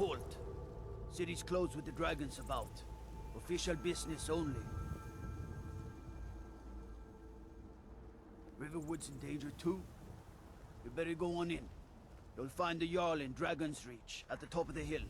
halt. City's closed with the dragons about. Official business only. Riverwood's in danger too? You better go on in. You'll find the Jarl in Dragon's Reach, at the top of the hill.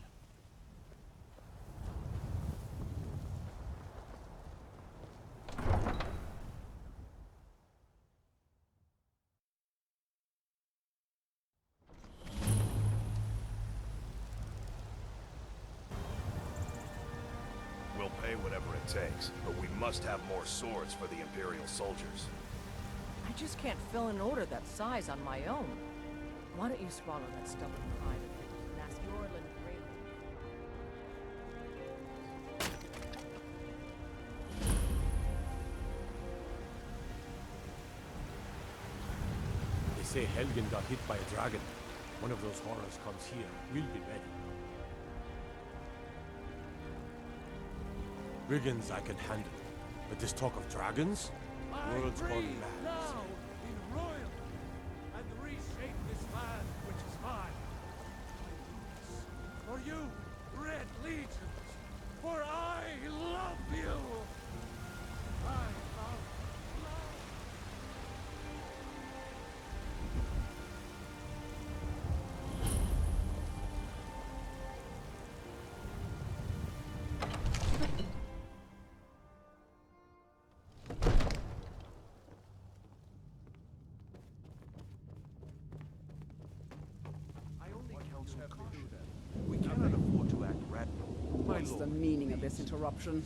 We'll pay whatever it takes, but we must have more swords for the Imperial soldiers. I just can't fill an order that size on my own. Why don't you swallow that stubborn pride of yours and ask Yorlin Great? They say Helgen got hit by a dragon. One of those horrors comes here. We'll be ready. Brigands I can handle, but this talk of dragons? The world's gone mad. Now in royal and reshape this land which is mine. For you, Red Legions, for I love you. I love. We cannot afford to act radically. My What's the lord, meaning of this interruption?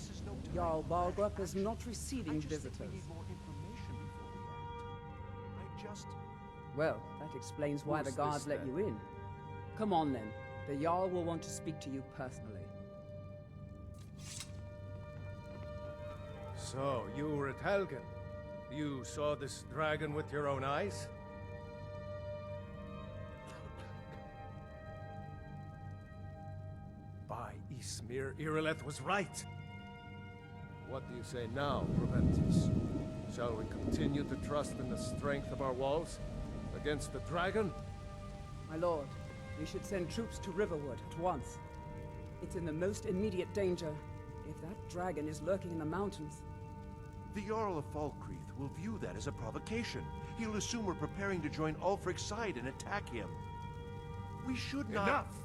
Jarl Balgrup is not receiving I just think visitors. we need more information before we act. I just... Well, that explains why the Who's guards this, let you then? in. Come on then. The Jarl will want to speak to you personally. So, you were at Helgen. You saw this dragon with your own eyes? By Ysmir, Irileth was right. What do you say now, Proventus? Shall we continue to trust in the strength of our walls against the dragon? My lord, we should send troops to Riverwood at once. It's in the most immediate danger. If that dragon is lurking in the mountains... The Jarl of Falkreath will view that as a provocation. He'll assume we're preparing to join Ulfric's side and attack him. We should not... Enough!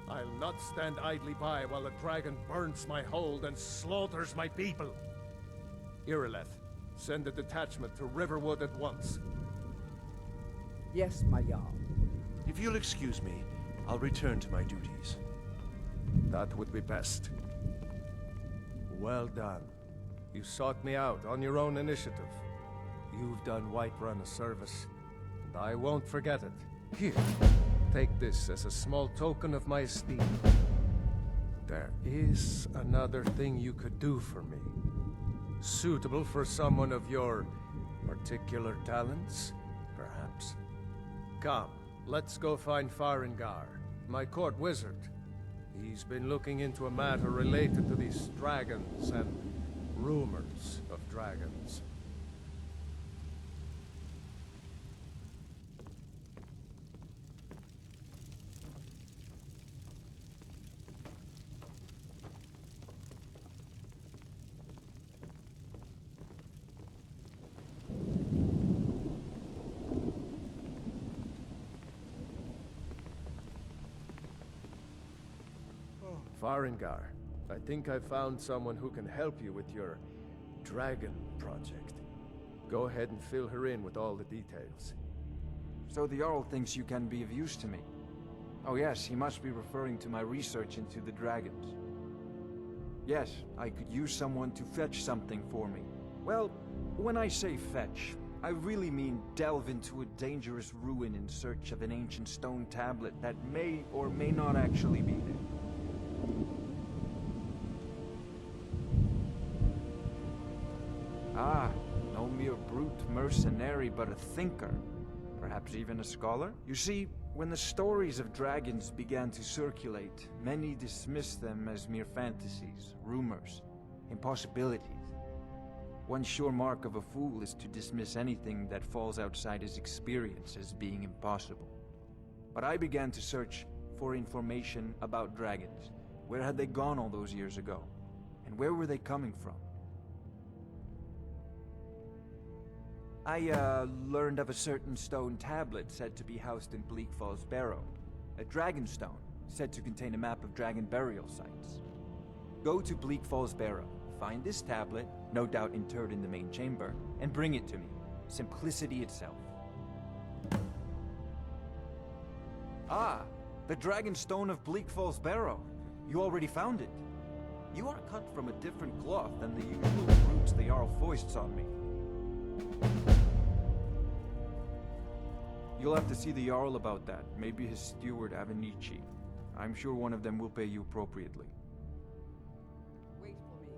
I'll not stand idly by while the dragon burns my hold and slaughters my people. Irileth, send a detachment to Riverwood at once. Yes, my Jarl. If you'll excuse me, I'll return to my duties. That would be best. Well done. You sought me out on your own initiative. You've done Whiterun a service, and I won't forget it. Here, take this as a small token of my esteem. There is another thing you could do for me. Suitable for someone of your particular talents, perhaps. Come, let's go find Farengar, my court wizard. He's been looking into a matter related to these dragons and rumors of dragons. Farengar, I think I found someone who can help you with your dragon project. Go ahead and fill her in with all the details. So the Jarl thinks you can be of use to me. Oh yes, he must be referring to my research into the dragons. Yes, I could use someone to fetch something for me. Well, when I say fetch, I really mean delve into a dangerous ruin in search of an ancient stone tablet that may or may not actually be there. Ah, no mere brute mercenary, but a thinker. Perhaps even a scholar? You see, when the stories of dragons began to circulate, many dismissed them as mere fantasies, rumors, impossibilities. One sure mark of a fool is to dismiss anything that falls outside his experience as being impossible. But I began to search for information about dragons. Where had they gone all those years ago? And where were they coming from? I learned of a certain stone tablet said to be housed in Bleak Falls Barrow. A dragon stone, said to contain a map of dragon burial sites. Go to Bleak Falls Barrow, find this tablet, no doubt interred in the main chamber, and bring it to me. Simplicity itself. Ah, the dragon stone of Bleak Falls Barrow. You already found it. You are cut from a different cloth than the usual brutes the Jarl foists on me. You'll have to see the Jarl about that. Maybe his steward, Avenici. I'm sure one of them will pay you appropriately. Wait for me.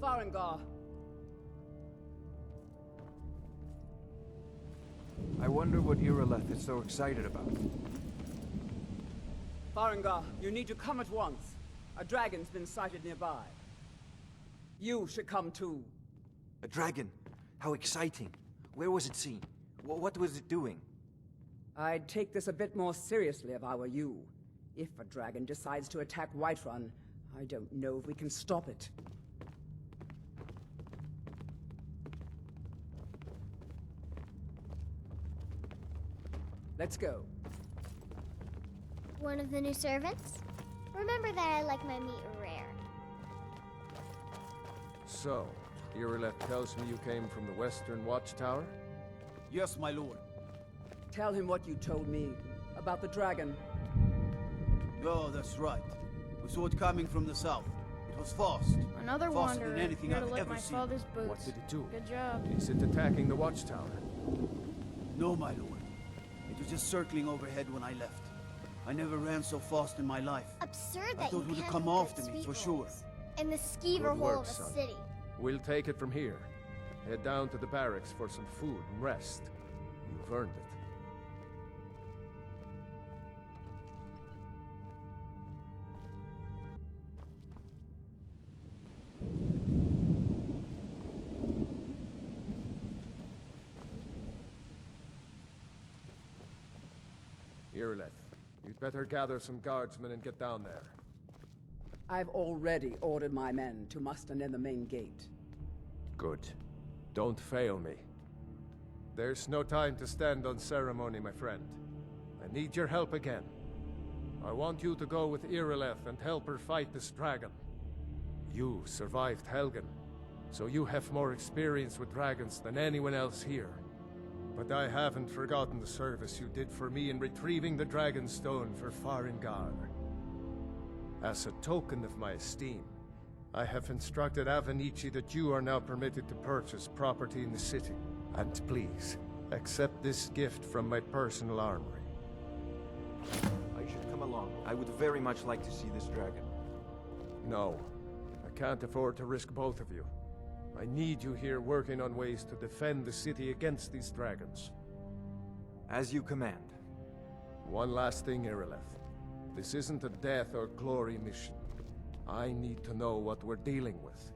Farengar! I wonder what Irileth is so excited about. Farengar, you need to come at once. A dragon's been sighted nearby. You should come too. A dragon? How exciting. Where was it seen? What was it doing? I'd take this a bit more seriously if I were you. If a dragon decides to attack Whiterun, I don't know if we can stop it. Let's go. One of the new servants? Remember that I like my meat rare. So, Irileth tells me you came from the Western Watchtower? Yes, my lord. Tell him what you told me about the dragon. Oh, that's right. We saw it coming from the south. It was fast. Another Faster wanderer, than anything here to I've lick ever my seen. father's boots. What did it do? Good job. Is it attacking the Watchtower? No, my lord. It was just circling overhead when I left. I never ran so fast in my life. Absurd I that thought you it would can't come cook after good me, sweet for sure. rolls in the skeever Good hole work, of a son. city. We'll take it from here. Head down to the barracks for some food and rest. You've earned it. Irileth, you'd better gather some guardsmen and get down there. I've already ordered my men to muster near the main gate. Good. Don't fail me. There's no time to stand on ceremony, my friend. I need your help again. I want you to go with Irileth and help her fight this dragon. You survived Helgen, so you have more experience with dragons than anyone else here. But I haven't forgotten the service you did for me in retrieving the Dragon Stone for Farengar. As a token of my esteem, I have instructed Avenici that you are now permitted to purchase property in the city. And please, accept this gift from my personal armory. I should come along. I would very much like to see this dragon. No, I can't afford to risk both of you. I need you here working on ways to defend the city against these dragons. As you command. One last thing, Irileth. This isn't a death or glory mission. I need to know what we're dealing with.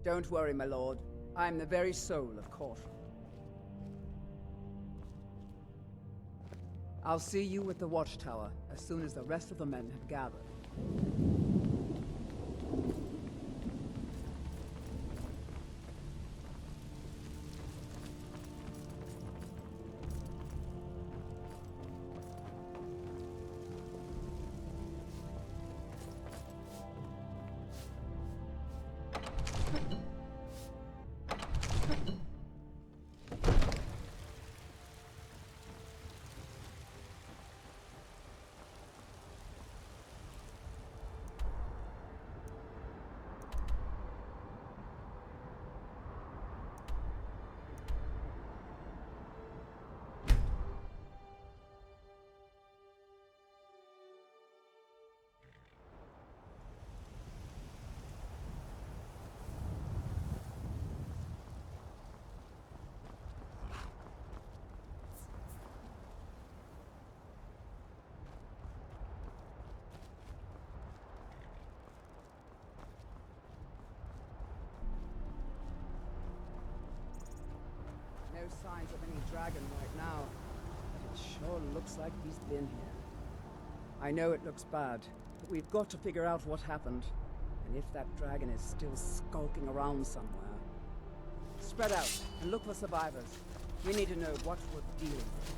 Don't worry, my lord. I'm the very soul of caution. I'll see you at the Watchtower as soon as the rest of the men have gathered. No signs of any dragon right now, but it Sure looks like he's been here. I know it looks bad, but we've got to figure out what happened. And if that dragon is still skulking around somewhere. Spread out and look for survivors. We need to know what we're dealing with.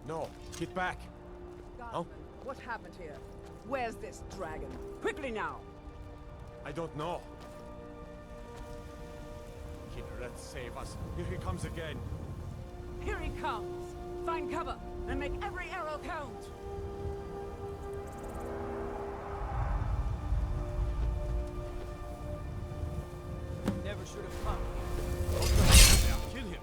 No, get back. Guardsman, what happened here? Where's this dragon? Quickly now! I don't know. Killer, save us. Here he comes again. Here he comes! Find cover and make every arrow count! Never should have come. Now kill him.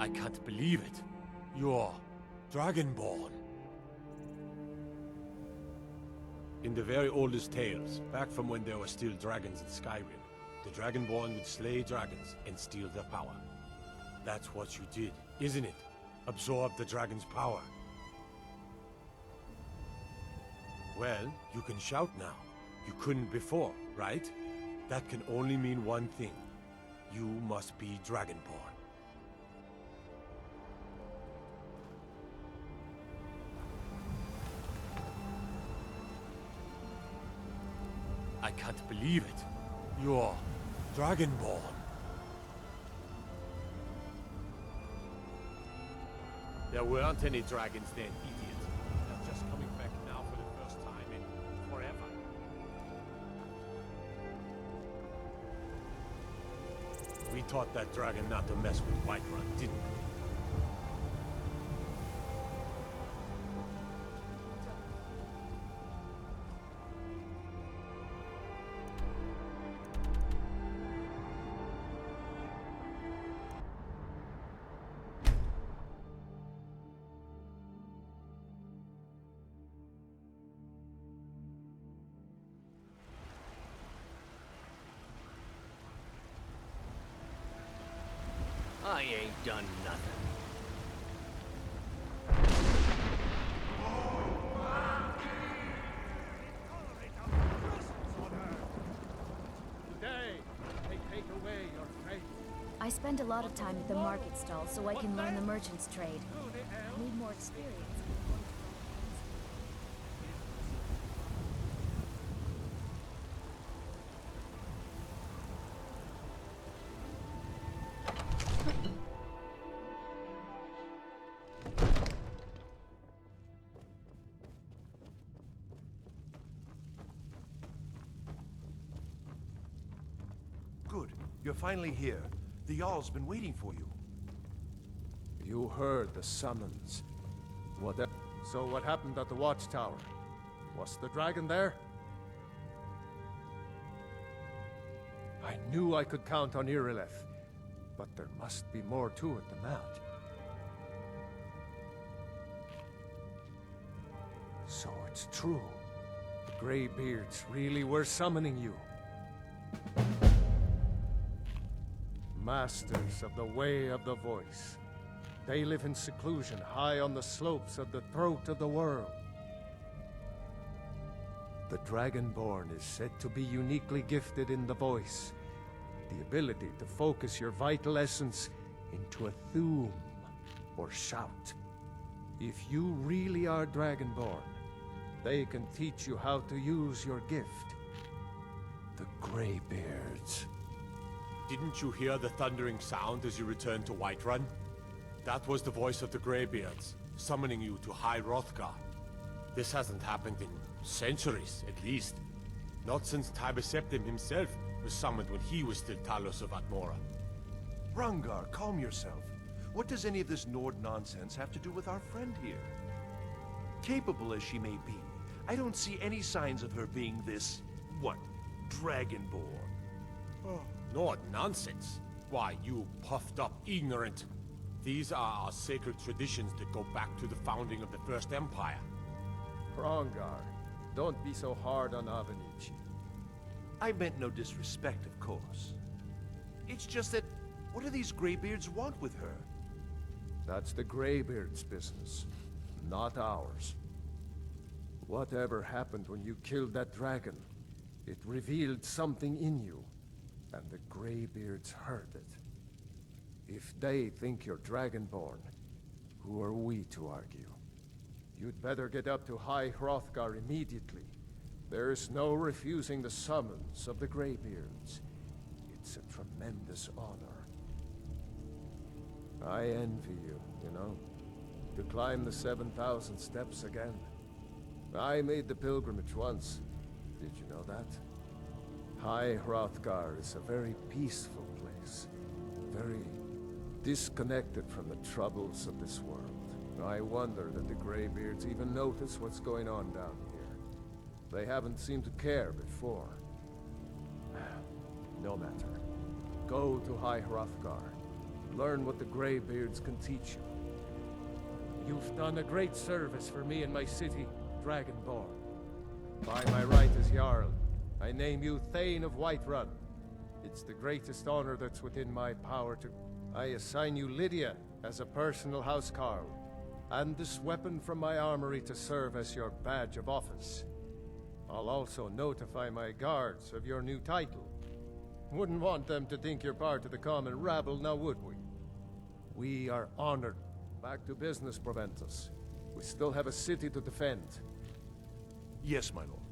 I can't believe it. You're Dragonborn. In the very oldest tales, back from when there were still dragons in Skyrim, the Dragonborn would slay dragons and steal their power. That's what you did, isn't it? Absorb the dragon's power. Well, you can shout now. You couldn't before, right? That can only mean one thing. You must be Dragonborn. I can't believe it. You're Dragonborn. There weren't any dragons then, idiot. They're just coming back now for the first time in forever. We taught that dragon not to mess with Whiterun, didn't we? I ain't done nothing. Today, they take away your faith. I spend a lot of time at the market stall so I can learn the merchant's trade. I need more experience. Good. You're finally here. The Jarl's been waiting for you. You heard the summons. So what happened at the watchtower? Was the dragon there? I knew I could count on Irileth, but there must be more to it than that. So it's true. The Greybeards really were summoning you. Masters of the Way of the Voice. They live in seclusion high on the slopes of the throat of the world. The Dragonborn is said to be uniquely gifted in the voice, the ability to focus your vital essence into a thume or shout. If you really are Dragonborn, they can teach you how to use your gift. The Greybeards. Didn't you hear the thundering sound as you returned to Whiterun? That was the voice of the Greybeards, summoning you to High Hrothgar. This hasn't happened in centuries, at least. Not since Tiber Septim himself was summoned when he was still Talos of Atmora. Hrongar, calm yourself. What does any of this Nord nonsense have to do with our friend here? Capable as she may be, I don't see any signs of her being this, what, Dragonborn. Oh, Nord nonsense. Why, you puffed up ignorant. These are our sacred traditions that go back to the founding of the First Empire. Hrongar, don't be so hard on Avenici. I meant no disrespect, of course. It's just that, what do these Greybeards want with her? That's the Greybeards' business, not ours. Whatever happened when you killed that dragon, it revealed something in you, and the Greybeards heard it. If they think you're Dragonborn, who are we to argue? You'd better get up to High Hrothgar immediately. There's no refusing the summons of the Greybeards. It's a tremendous honor. I envy you, you know, to climb the 7,000 steps again. I made the pilgrimage once. Did you know that? High Hrothgar is a very peaceful place. Very disconnected from the troubles of this world. I wonder that the Greybeards even notice what's going on down here. They haven't seemed to care before. No matter. Go to High Hrothgar. Learn what the Greybeards can teach you. You've done a great service for me and my city, Dragonborn. By my right as Jarl, I name you Thane of Whiterun. It's the greatest honor that's within my power to... I assign you Lydia as a personal housecarl, and this weapon from my armory to serve as your badge of office. I'll also notify my guards of your new title. Wouldn't want them to think you're part of the common rabble, now would we? We are honored. Back to business, Proventus. We still have a city to defend. Yes, my lord.